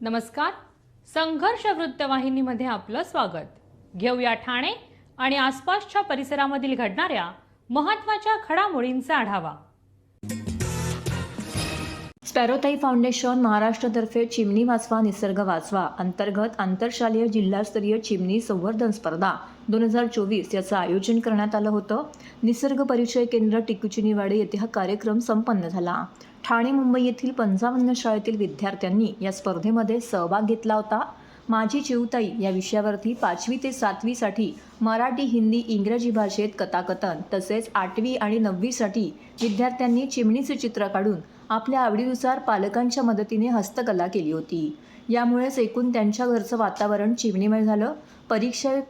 नमस्कार. संघर्ष वृत्तवाहिनीमध्ये आपलं स्वागत. घेऊया ठाणे आणि आसपासच्या परिसरामधील घडणाऱ्या महत्त्वाच्या घडामोडींचा आढावा. स्पॅरोताई फाउंडेशन महाराष्ट्रतर्फे चिमणी वाचवा निसर्ग वाचवा अंतर्गत आंतरशालेय जिल्हास्तरीय चिमणी संवर्धन स्पर्धा 2024 याचं आयोजन करण्यात आलं होतं. निसर्ग परिचय केंद्र टिकुचिनीवाडी येथे हा कार्यक्रम संपन्न झाला. ठाणे मुंबई येथील 55 शाळेतील विद्यार्थ्यांनी या स्पर्धेमध्ये सहभाग घेतला होता. माझी चिऊताई या विषयावरती 5वी ते 7वी साठी मराठी, हिंदी, इंग्रजी भाषेत कथाकथन तसेच 8वी आणि 9वी साठी विद्यार्थ्यांनी चिमणीचे चित्र काढून आपल्या आवडीनुसार पालकांच्या मदतीने हस्तकला केली होती. यामुळेच एकूण त्यांच्या घरचं वातावरण चिमणीमय झालं. परीक्षा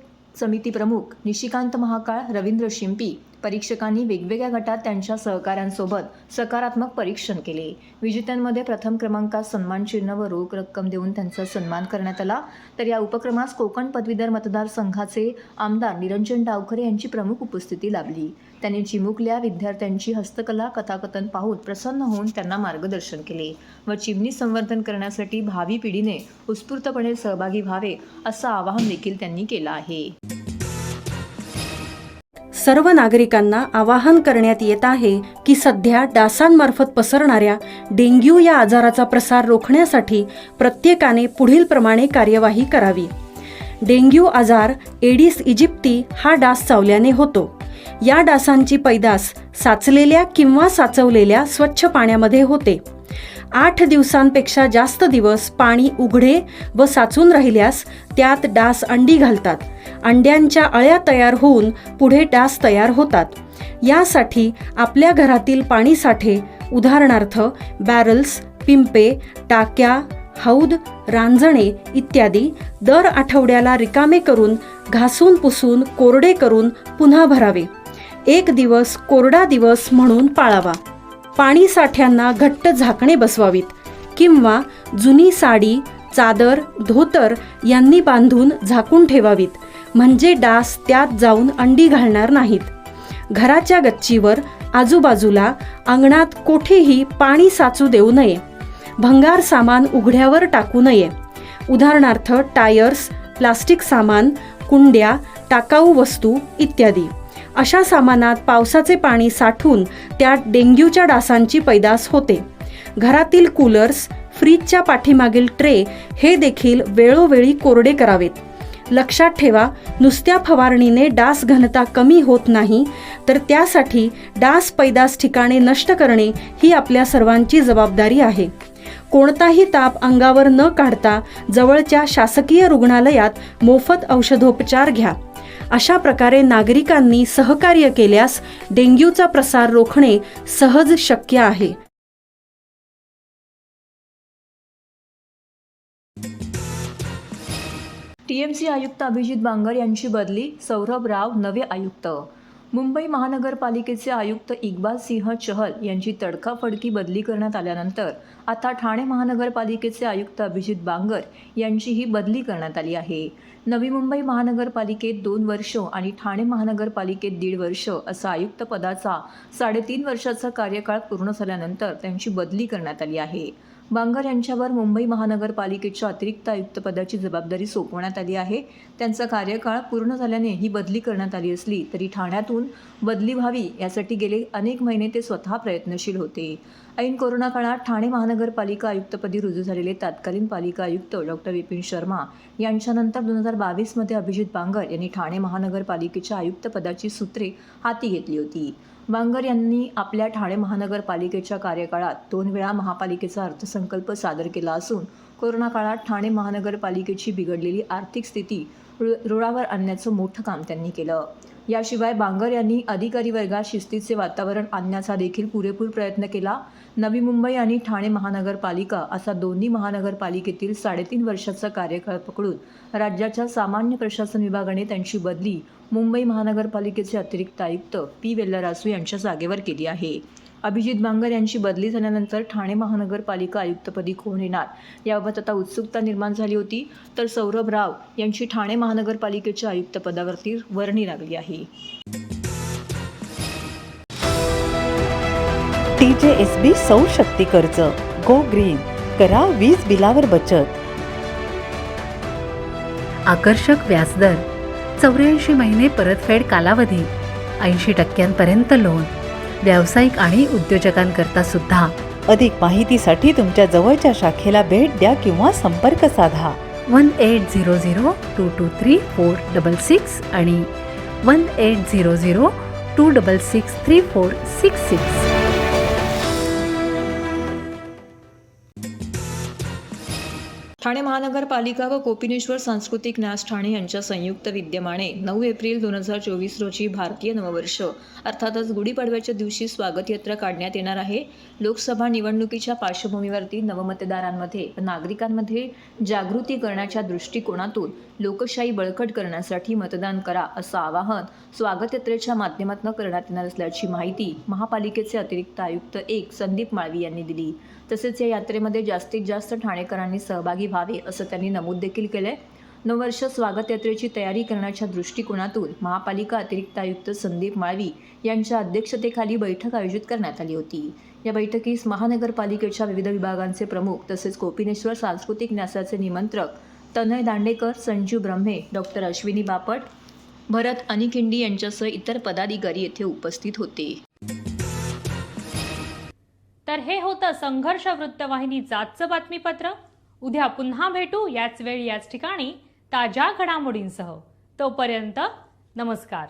समिती प्रमुख निशिकांत महाकाळ, रवींद्र शिंपी परीक्षकांनी वेगवेगळ्या गटात त्यांच्या सहकाऱ्यांसोबत सकारात्मक परीक्षण केले. विजेत्यांमध्ये प्रथम क्रमांकात सन्मानचिन्ह व रोख रक्कम देऊन त्यांचा सन्मान करण्यात आला. तर या उपक्रमास कोकण पदवीधर मतदारसंघाचे आमदार निरंजन डावखरे यांची प्रमुख उपस्थिती लाभली. त्यांनी चिमुकल्या विद्यार्थ्यांची हस्तकला कथाकथन पाहून प्रसन्न होऊन त्यांना मार्गदर्शन केले व चिमणी संवर्धन करण्यासाठी भावी पिढीने उत्स्फूर्तपणे सहभागी व्हावे असं आवाहन देखील त्यांनी केलं आहे. सर्व नागरिकांना आवाहन करण्यात येत आहे की सध्या डासांमार्फत पसरणाऱ्या डेंग्यू या आजाराचा प्रसार रोखण्यासाठी प्रत्येकाने पुढीलप्रमाणे कार्यवाही करावी. डेंग्यू आजार एडिस इजिप्ती हा डास चावल्याने होतो. या डासांची पैदास साचलेल्या किंवा साचवलेल्या स्वच्छ पाण्यामध्ये होते. 8 दिवसांपेक्षा जास्त दिवस पाणी उघडे व साचून राहिल्यास त्यात डास अंडी घालतात. अंड्यांच्या अळ्या तयार होऊन पुढे डास तयार होतात. यासाठी आपल्या घरातील पाणीसाठे उदाहरणार्थ बॅरल्स, पिंपे, टाक्या, हौद, रांजणे इत्यादी दर आठवड्याला रिकामे करून घासून पुसून कोरडे करून पुन्हा भरावे. 1 दिवस कोरडा दिवस म्हणून पाळावा. पाणी साठ्यांना घट्ट झाकणे बसवावीत किंवा जुनी साडी, चादर, धोतर यांनी बांधून झाकून ठेवावीत, म्हणजे डास त्यात जाऊन अंडी घालणार नाहीत. घराच्या गच्चीवर, आजूबाजूला, अंगणात कोठेही पाणी साचू देऊ नये. भंगार सामान उघड्यावर टाकू नये. उदाहरणार्थ टायर्स, प्लास्टिक सामान, कुंड्या, टाकाऊ वस्तू इत्यादी. अशा सामानात पावसाचे पाणी साठून त्यात डेंग्यूच्या डासांची पैदास होते. घरातील कूलर्स, फ्रीजच्या पाठीमागील ट्रे हे देखील वेळोवेळी कोरडे करावेत. लक्षात ठेवा, नुसत्या फवारणीने डास घनता कमी होत नाही, तर त्यासाठी डास पैदास ठिकाणे नष्ट करणे ही आपल्या सर्वांची जबाबदारी आहे. कोणताही ताप अंगावर न काढता जवळच्या शासकीय रुग्णालयात मोफत औषधोपचार घ्या. अशा प्रकारे नागरिकांनी सहकार्य केल्यास डेंग्यूचा प्रसार रोखणे सहज शक्य आहे. टीएमसी आयुक्त अभिजित बांगर यांची बदली, सौरभ राव नवे आयुक्त. मुंबई महानगरपालिकेचे आयुक्त इक्बाल सिंह चहल यांची तडकाफडकी बदली करण्यात आल्यानंतर आता ठाणे महानगरपालिकेचे आयुक्त अभिजित बांगर यांचीही बदली करण्यात आली आहे. नवी मुंबई महानगरपालिकेत 2 वर्ष आणि ठाणे महानगरपालिकेत 1.5 वर्ष असा आयुक्त पदाचा 3.5 वर्षाचा कार्यकाळ पूर्ण झाल्यानंतर त्यांची बदली करण्यात आली आहे. बांगर यांच्यावर मुंबई महानगरपालिकेच्या अतिरिक्त आयुक्तपदाची जबाबदारी सोपवण्यात आली आहे. त्यांचा कार्यकाळ पूर्ण झाल्याने ही बदली करण्यात आली असली तरी ठाण्यातून बदली व्हावी यासाठी गेले अनेक महिने ते स्वतः प्रयत्नशील होते. ऐन कोरोना काळात ठाणे महानगरपालिका आयुक्तपदी रुजू झालेले तत्कालीन पालिका आयुक्त डॉक्टर विपिन शर्मा यांच्यानंतर 2022 मध्ये अभिजित बांगर यांनी ठाणे महानगरपालिकेच्या आयुक्तपदाची सूत्रे हाती घेतली होती. बांगर यांनी आपल्या ठाणे महानगरपालिकेच्या कार्यकाळात 2 वेळा महापालिकेचा अर्थसंकल्प सादर केला असून कोरोना काळात ठाणे महानगरपालिकेची बिघडलेली आर्थिक स्थिती रुळावर आणण्याचं मोठं काम त्यांनी केलं. याशिवाय बांगर यांनी अधिकारी वर्गात शिस्तीचे वातावरण आणण्याचा देखील पुरेपूर प्रयत्न केला. नवी मुंबई आणि ठाणे महानगरपालिका असा दोन्ही महानगरपालिकेतील 3.5 वर्षाचा कार्यकाळ पकडून राज्याच्या सामान्य प्रशासन विभागाने त्यांची बदली मुंबई महानगरपालिकेचे अतिरिक्त आयुक्त पी वेल्लारासू यांच्या जागेवर केली आहे. अभिजित बांगर यांची बदली झाल्यानंतर ठाणे महानगरपालिका आयुक्तपदी कोण येणार याबाबत आता उत्सुकता निर्माण झाली होती. तर सौरभ राव यांची ठाणे महानगरपालिकेच्या आयुक्तपदावरती वर्णी लागली आहे. TJSB सौर शक्ती कर्ज, गो ग्रीन, करा वीज बिलावर बचत. आकर्षक व्याजदर, 84 महिने परतफेड कालावधी, 80% लोन, व्यावसायिक आणि उद्योजकांकरता सुद्धा. अधिक माहितीसाठी तुमच्या जवळच्या शाखेला भेट द्या किंवा संपर्क साधा 1800-223-466 आणि 1800-266-3466. ठाणे महानगरपालिका व कोपिनेश्वर सांस्कृतिक न्यास ठाणे यांच्या संयुक्त विद्यमाने 9 एप्रिल 2024 रोजी भारतीय नववर्ष अर्थातच गुढीपाडव्याच्या दिवशी स्वागत यात्रा काढण्यात येणार आहे. लोकसभा निवडणुकीच्या पार्श्वभूमीवरती नवमतदारांमध्ये व नागरिकांमध्ये जागृती करण्याच्या दृष्टिकोनातून लोकशाही बळकट करण्यासाठी मतदान करा असं आवाहन स्वागत यात्रेच्या माध्यमातून करण्यात येणार असल्याची माहिती महापालिकेचे अतिरिक्त आयुक्त 1 संदीप माळवी यांनी दिली. तसेच या यात्रेमध्ये जास्तीत जास्त ठाणेकरांनी सहभागी व्हावे असं त्यांनी नमूद देखील केले. नववर्ष स्वागत यात्रेची तयारी करण्याच्या दृष्टिकोनातून महापालिका अतिरिक्त आयुक्त संदीप माळवी यांच्या अध्यक्षतेखाली बैठक आयोजित करण्यात आली होती. या बैठकीस महानगरपालिकेच्या विविध विभागांचे प्रमुख तसेच कोपिनेश्वर सांस्कृतिक न्यासाचे निमंत्रक तनय दांडेकर, संजू ब्रह्मे, डॉक्टर अश्विनी बापट, भरत अनिखिंडी यांच्यासह इतर पदाधिकारी येथे उपस्थित होते. तर हे होतं संघर्ष वृत्तवाहिनीचं आजचं बातमीपत्र. उद्या पुन्हा भेटू याच वेळी याच ठिकाणी ताज्या घडामोडींसह. तोपर्यंत नमस्कार.